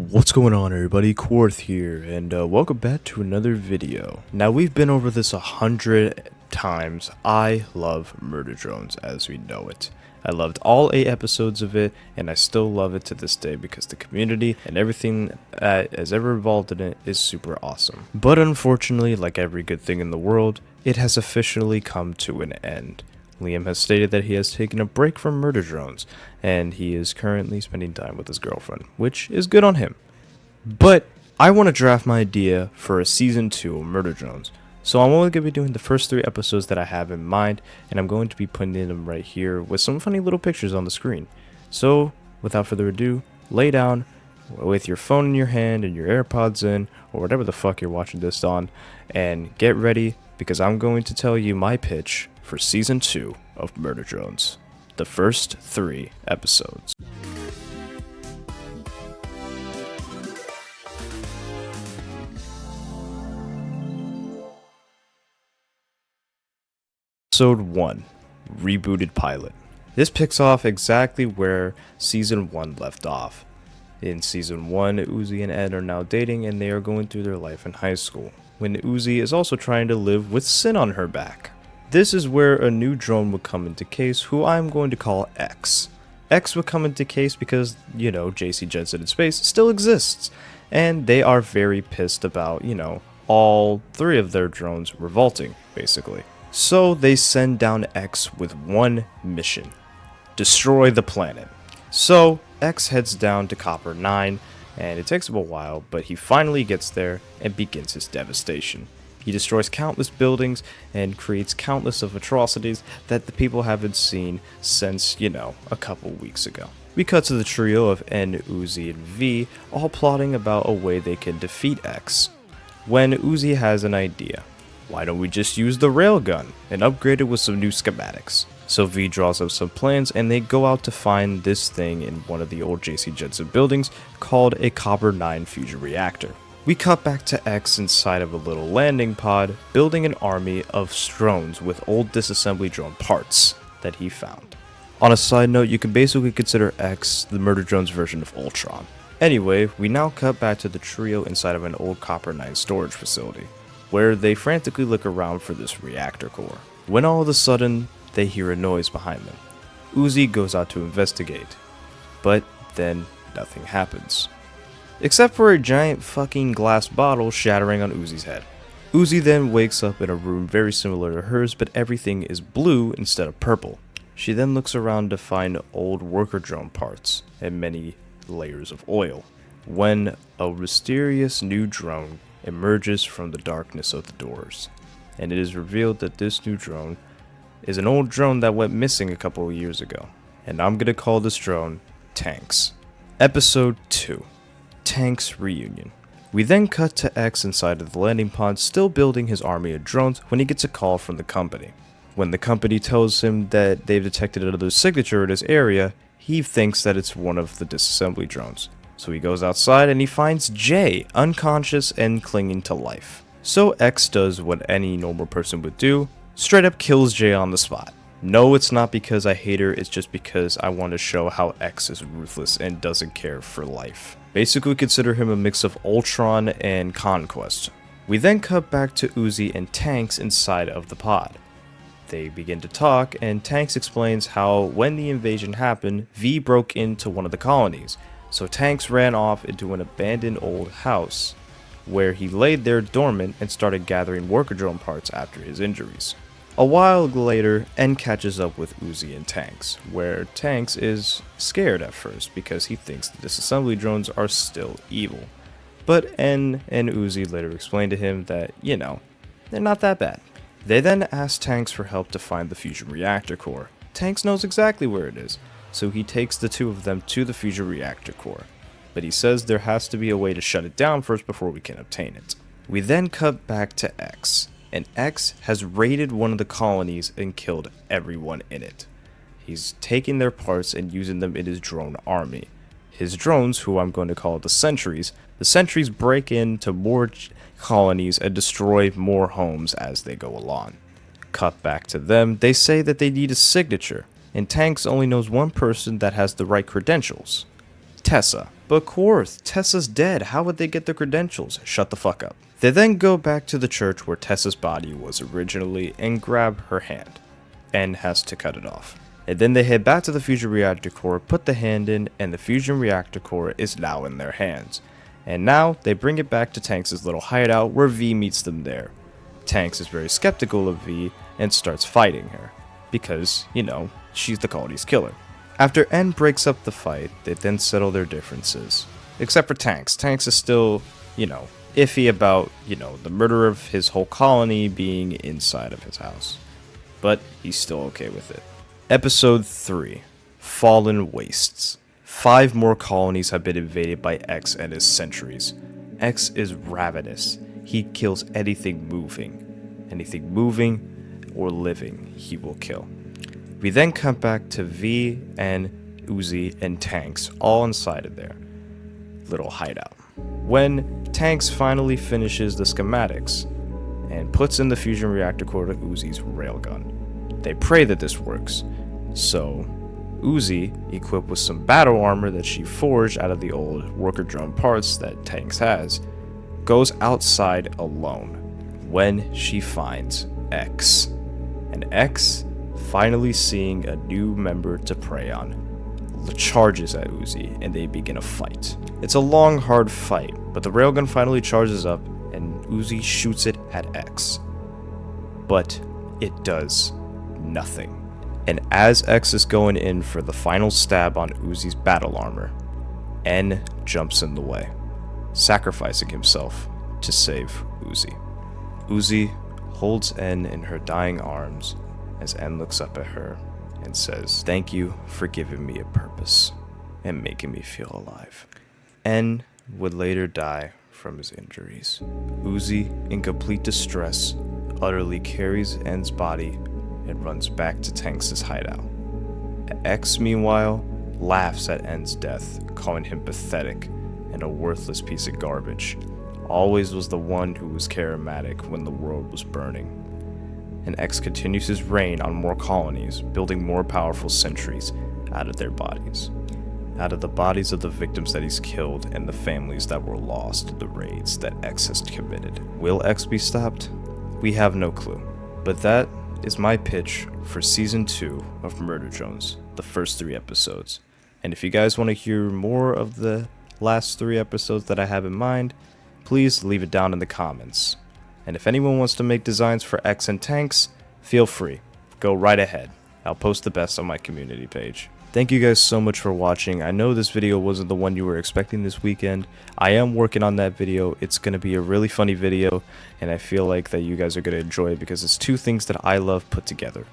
What's going on, everybody? Quarth here, and welcome back to another video. Now, we've been over this 100 times. I love Murder Drones as we know it. I loved all 8 episodes of it, and I still love it to this day because the community and everything that has ever involved in it is super awesome. But unfortunately, like every good thing in the world, it has officially come to an end. Liam has stated that he has taken a break from Murder Drones, and he is currently spending time with his girlfriend, which is good on him. But I want to draft my idea for a season 2 of Murder Drones, so I'm only going to be doing the first 3 episodes that I have in mind, and I'm going to be putting them right here with some funny little pictures on the screen. So, without further ado, lay down with your phone in your hand and your AirPods in, or whatever the fuck you're watching this on, and get ready, because I'm going to tell you my pitch for Season 2 of Murder Drones, the first 3 episodes. Episode 1, Rebooted Pilot. This picks off exactly where Season 1 left off. In Season 1, Uzi and Ed are now dating and they are going through their life in high school, when Uzi is also trying to live with Sin on her back. This is where a new drone would come into case, who I'm going to call X. X would come into case because, JC Jensen in Space still exists, and they are very pissed about, all 3 of their drones revolting, basically. So they send down X with one mission: destroy the planet. So X heads down to Copper 9, and it takes him a while, but he finally gets there and begins his devastation. He destroys countless buildings and creates countless of atrocities that the people haven't seen since, a couple weeks ago. We cut to the trio of N, Uzi, and V, all plotting about a way they can defeat X. When Uzi has an idea: why don't we just use the railgun and upgrade it with some new schematics? So V draws up some plans and they go out to find this thing in one of the old JC Jensen buildings called a Copper 9 fusion reactor. We cut back to X inside of a little landing pod, building an army of drones with old disassembly drone parts that he found. On a side note, you can basically consider X the Murder Drones version of Ultron. Anyway, we now cut back to the trio inside of an old Copper 9 storage facility, where they frantically look around for this reactor core, when all of a sudden, they hear a noise behind them. Uzi goes out to investigate, but then nothing happens. Except for a giant fucking glass bottle shattering on Uzi's head. Uzi then wakes up in a room very similar to hers, but everything is blue instead of purple. She then looks around to find old worker drone parts and many layers of oil, when a mysterious new drone emerges from the darkness of the doors, and it is revealed that this new drone is an old drone that went missing a couple of years ago, and I'm gonna call this drone Tanks. Episode 2, Tanks Reunion. We then cut to X inside of the landing pod, still building his army of drones, when he gets a call from the company. When the company tells him that they've detected another signature in his area, he thinks that it's one of the disassembly drones. So he goes outside and he finds Jay unconscious and clinging to life. So X does what any normal person would do: straight up kills Jay on the spot. No, it's not because I hate her, it's just because I want to show how X is ruthless and doesn't care for life. Basically consider him a mix of Ultron and Conquest. We then cut back to Uzi and Tanks inside of the pod. They begin to talk, and Tanks explains how when the invasion happened, V broke into one of the colonies. So Tanks ran off into an abandoned old house, where he laid there dormant and started gathering worker drone parts after his injuries. A while later, N catches up with Uzi and Tanks, where Tanks is scared at first because he thinks the disassembly drones are still evil. But N and Uzi later explain to him that, they're not that bad. They then ask Tanks for help to find the fusion reactor core. Tanks knows exactly where it is, so he takes the 2 of them to the fusion reactor core, but he says there has to be a way to shut it down first before we can obtain it. We then cut back to X, and X has raided one of the colonies and killed everyone in it. He's taking their parts and using them in his drone army. His drones, who I'm going to call the sentries break into more colonies and destroy more homes as they go along. Cut back to them, they say that they need a signature, and Tanks only knows one person that has the right credentials: Tessa. But Quarth, Tessa's dead. How would they get the credentials? Shut the fuck up. They then go back to the church where Tessa's body was originally and grab her hand. N has to cut it off. And then they head back to the fusion reactor core, put the hand in, and the fusion reactor core is now in their hands. And now they bring it back to Tanks' little hideout where V meets them there. Tanks is very skeptical of V and starts fighting her. Because, you know, she's the colony's killer. After N breaks up the fight, they then settle their differences. Except for Tanks. Tanks is still, you know, iffy about, you know, the murder of his whole colony being inside of his house. But he's still okay with it. Episode 3. Fallen Wastes. 5 more colonies have been invaded by X and his sentries. X is ravenous. He kills anything moving. Anything moving or living, he will kill. We then come back to V and Uzi and Tanks all inside of their little hideout. When Tanks finally finishes the schematics and puts in the fusion reactor core to Uzi's railgun. They pray that this works. So Uzi, equipped with some battle armor that she forged out of the old worker drone parts that Tanks has, goes outside alone when she finds X. And X, finally seeing a new member to prey on, charges at Uzi and they begin a fight. It's a long, hard fight, but the railgun finally charges up and Uzi shoots it at X. But it does nothing. And as X is going in for the final stab on Uzi's battle armor, N jumps in the way, sacrificing himself to save Uzi. Uzi holds N in her dying arms as N looks up at her and says, "Thank you for giving me a purpose and making me feel alive." N would later die from his injuries. Uzi, in complete distress, utterly carries N's body and runs back to Tanks' hideout. X, meanwhile, laughs at N's death, calling him pathetic and a worthless piece of garbage. Always was the one who was charismatic when the world was burning. And X continues his reign on more colonies, building more powerful sentries out of their bodies. Out of the bodies of the victims that he's killed and the families that were lost in the raids that X has committed. Will X be stopped? We have no clue. But that is my pitch for Season 2 of Murder Drones, the first 3 episodes. And if you guys want to hear more of the last 3 episodes that I have in mind, please leave it down in the comments. And if anyone wants to make designs for X and Tanks, feel free. Go right ahead. I'll post the best on my community page. Thank you guys so much for watching. I know this video wasn't the one you were expecting this weekend. I am working on that video. It's going to be a really funny video, and I feel like that you guys are going to enjoy it because it's 2 things that I love put together.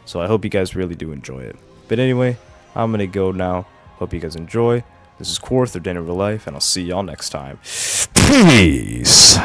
So I hope you guys really do enjoy it. But anyway, I'm going to go now. Hope you guys enjoy. This is Quarth, or Day in Real Life, and I'll see y'all next time. Peace!